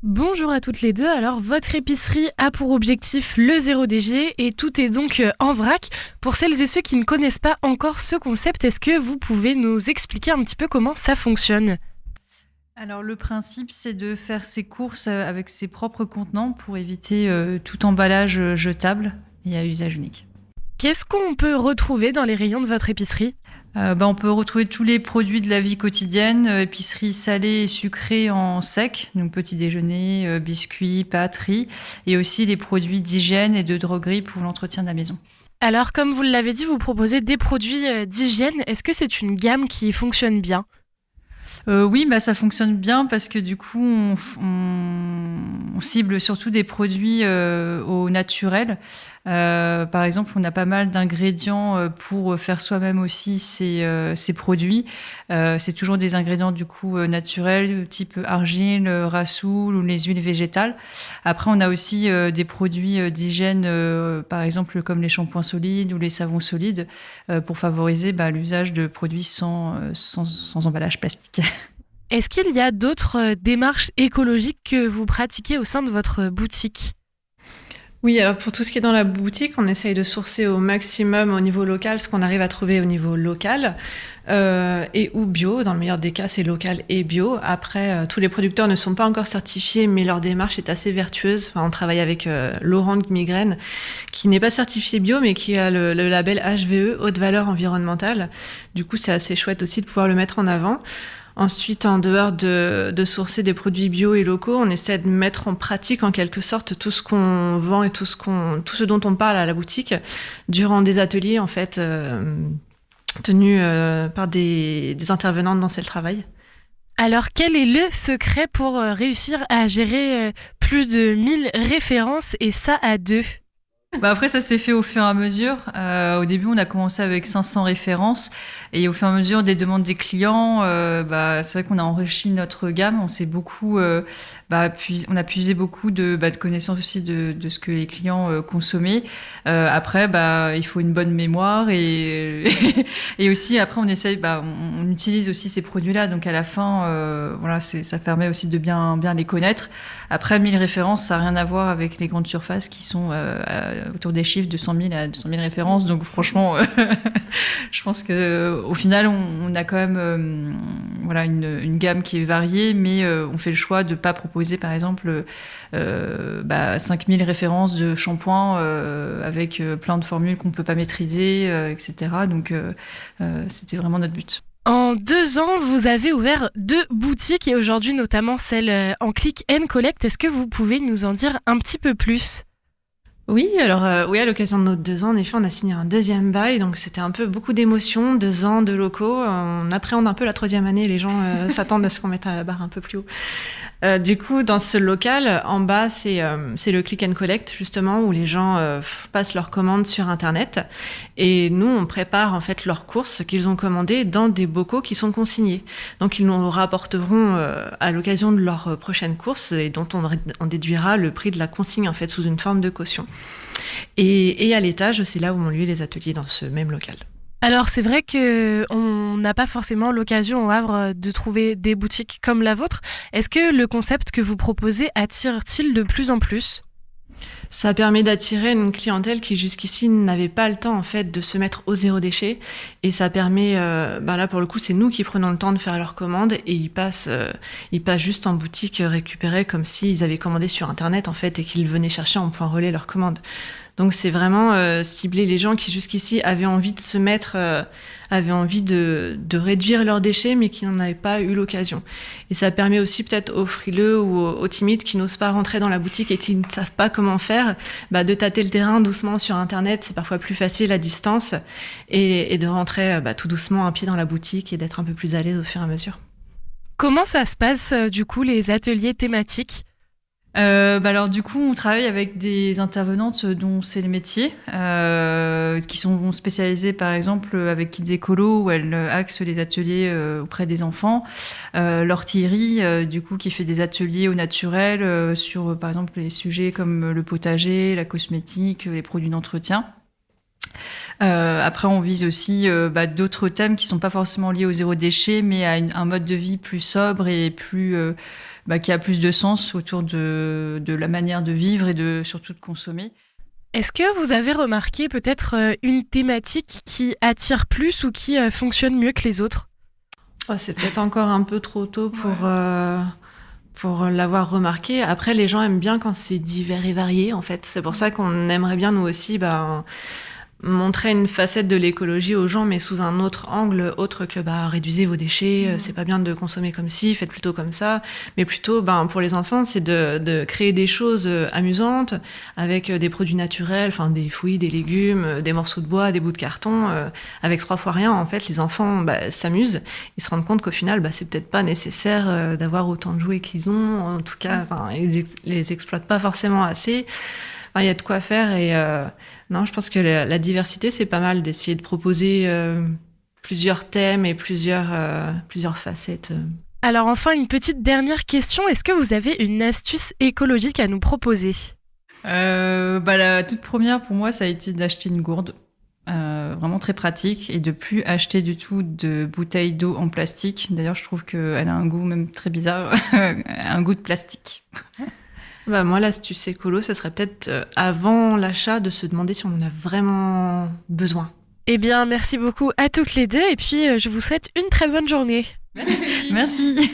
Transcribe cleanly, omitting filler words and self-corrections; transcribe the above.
Bonjour à toutes les deux. Alors, votre épicerie a pour objectif le zéro déchet et tout est donc en vrac. Pour celles et ceux qui ne connaissent pas encore ce concept, est-ce que vous pouvez nous expliquer un petit peu comment ça fonctionne? Alors le principe, c'est de faire ses courses, avec ses propres contenants pour éviter, tout emballage, jetable et à usage unique. Qu'est-ce qu'on peut retrouver dans les rayons de votre épicerie? On peut retrouver tous les produits de la vie quotidienne, épicerie salée et sucrée en sec, donc petit déjeuner, biscuits, pâtes, riz et aussi les produits d'hygiène et de droguerie pour l'entretien de la maison. Alors, comme vous l'avez dit, vous proposez des produits d'hygiène. Est-ce que c'est une gamme qui fonctionne bien? Oui, ça fonctionne bien parce que du coup, on cible surtout des produits, au naturel. Par exemple, on a pas mal d'ingrédients, pour faire soi-même aussi ces produits. C'est toujours des ingrédients du coup, naturels, type argile, rassoul ou les huiles végétales. Après, on a aussi, des produits, d'hygiène, par exemple comme les shampoings solides ou les savons solides, pour favoriser, l'usage de produits sans emballage plastique. Est-ce qu'il y a d'autres démarches écologiques que vous pratiquez au sein de votre boutique? Oui, alors pour tout ce qui est dans la boutique, on essaye de sourcer au maximum au niveau local ce qu'on arrive à trouver au niveau local et ou bio. Dans le meilleur des cas, c'est local et bio. Après, tous les producteurs ne sont pas encore certifiés, mais leur démarche est assez vertueuse. Enfin, on travaille avec Laurent de Migraine, qui n'est pas certifié bio, mais qui a le label HVE, haute valeur environnementale. Du coup, c'est assez chouette aussi de pouvoir le mettre en avant. Ensuite, en dehors de sourcer des produits bio et locaux, on essaie de mettre en pratique en quelque sorte tout ce qu'on vend et tout ce dont on parle à la boutique durant des ateliers en fait tenus par des intervenantes dans le travail. Alors, quel est le secret pour réussir à gérer plus de 1000 références et ça à deux? Après, ça s'est fait au fur et à mesure. Au début, on a commencé avec 500 références et au fur et à mesure des demandes des clients, c'est vrai qu'on a enrichi notre gamme. On s'est beaucoup, on a puisé beaucoup de connaissances aussi de ce que les clients consommaient. Après, il faut une bonne mémoire et et aussi après on essaye, on utilise aussi ces produits-là. Donc à la fin, voilà, ça permet aussi de bien les connaître. Après, 1000 références, ça n'a rien à voir avec les grandes surfaces qui sont autour des chiffres de 100 000 à 200 000 références. Donc franchement, je pense que au final, on a quand même voilà une gamme qui est variée, mais on fait le choix de pas proposer, par exemple, 5000 références de shampoing avec plein de formules qu'on peut pas maîtriser, etc. Donc c'était vraiment notre but. En 2 ans, vous avez ouvert 2 boutiques et aujourd'hui notamment celle en click and collect. Est-ce que vous pouvez nous en dire un petit peu plus? Oui, alors oui, à l'occasion de nos 2 ans, en effet, on a signé un deuxième bail, donc c'était un peu beaucoup d'émotions, 2 ans de locaux. On appréhende un peu la troisième année, les gens s'attendent à ce qu'on mette à la barre un peu plus haut. Du coup, dans ce local, en bas, c'est le click and collect, justement, où les gens passent leurs commandes sur Internet. Et nous, on prépare en fait leurs courses qu'ils ont commandées dans des bocaux qui sont consignés. Donc, ils nous rapporteront à l'occasion de leur prochaine course et dont on déduira le prix de la consigne, en fait, sous une forme de caution. Et à l'étage, c'est là où ont lieu les ateliers dans ce même local. Alors c'est vrai que on n'a pas forcément l'occasion au Havre de trouver des boutiques comme la vôtre. Est-ce que le concept que vous proposez attire-t-il de plus en plus? Ça permet d'attirer une clientèle qui jusqu'ici n'avait pas le temps en fait de se mettre au zéro déchet et ça permet là pour le coup c'est nous qui prenons le temps de faire leurs commandes et ils passent juste en boutique récupérer comme s'ils avaient commandé sur internet en fait et qu'ils venaient chercher en point relais leurs commandes. Donc c'est vraiment cibler les gens qui jusqu'ici avaient envie de se mettre, avaient envie de réduire leurs déchets, mais qui n'en avaient pas eu l'occasion. Et ça permet aussi peut-être aux frileux ou aux timides qui n'osent pas rentrer dans la boutique et qui ne savent pas comment faire, de tâter le terrain doucement sur Internet. C'est parfois plus facile à distance et de rentrer tout doucement un pied dans la boutique et d'être un peu plus à l'aise au fur et à mesure. Comment ça se passe du coup les ateliers thématiques? Alors du coup, on travaille avec des intervenantes dont c'est le métier, qui sont spécialisées par exemple avec Kids Écolo où elles axent les ateliers auprès des enfants. Laure Thierry, du coup, qui fait des ateliers au naturel sur par exemple les sujets comme le potager, la cosmétique, les produits d'entretien. Après, on vise aussi d'autres thèmes qui sont pas forcément liés au zéro déchet, mais à un mode de vie plus sobre et qui a plus de sens autour de la manière de vivre et surtout de consommer. Est-ce que vous avez remarqué peut-être une thématique qui attire plus ou qui fonctionne mieux que les autres ? Oh, c'est peut-être encore un peu trop tôt pour l'avoir remarqué. Après, les gens aiment bien quand c'est divers et varié, en fait. C'est pour ça qu'on aimerait bien, nous aussi, montrer une facette de l'écologie aux gens, mais sous un autre angle, autre que réduisez vos déchets, c'est pas bien de consommer comme ci, faites plutôt comme ça. Mais plutôt, pour les enfants, c'est de créer des choses amusantes avec des produits naturels, enfin des fruits, des légumes, des morceaux de bois, des bouts de carton, avec 3 fois rien. En fait, les enfants s'amusent, ils se rendent compte qu'au final, c'est peut-être pas nécessaire d'avoir autant de jouets qu'ils ont. En tout cas, ils les exploitent pas forcément assez. Il y a de quoi faire et non, je pense que la diversité, c'est pas mal d'essayer de proposer plusieurs thèmes et plusieurs facettes. Alors enfin, une petite dernière question. Est-ce que vous avez une astuce écologique à nous proposer ? La toute première, pour moi, ça a été d'acheter une gourde. Vraiment très pratique et de plus acheter du tout de bouteilles d'eau en plastique. D'ailleurs, je trouve qu'elle a un goût même très bizarre, un goût de plastique. Moi, l'astuce écolo, ce serait peut-être avant l'achat de se demander si on en a vraiment besoin. Eh bien, merci beaucoup à toutes les deux et puis je vous souhaite une très bonne journée. Merci.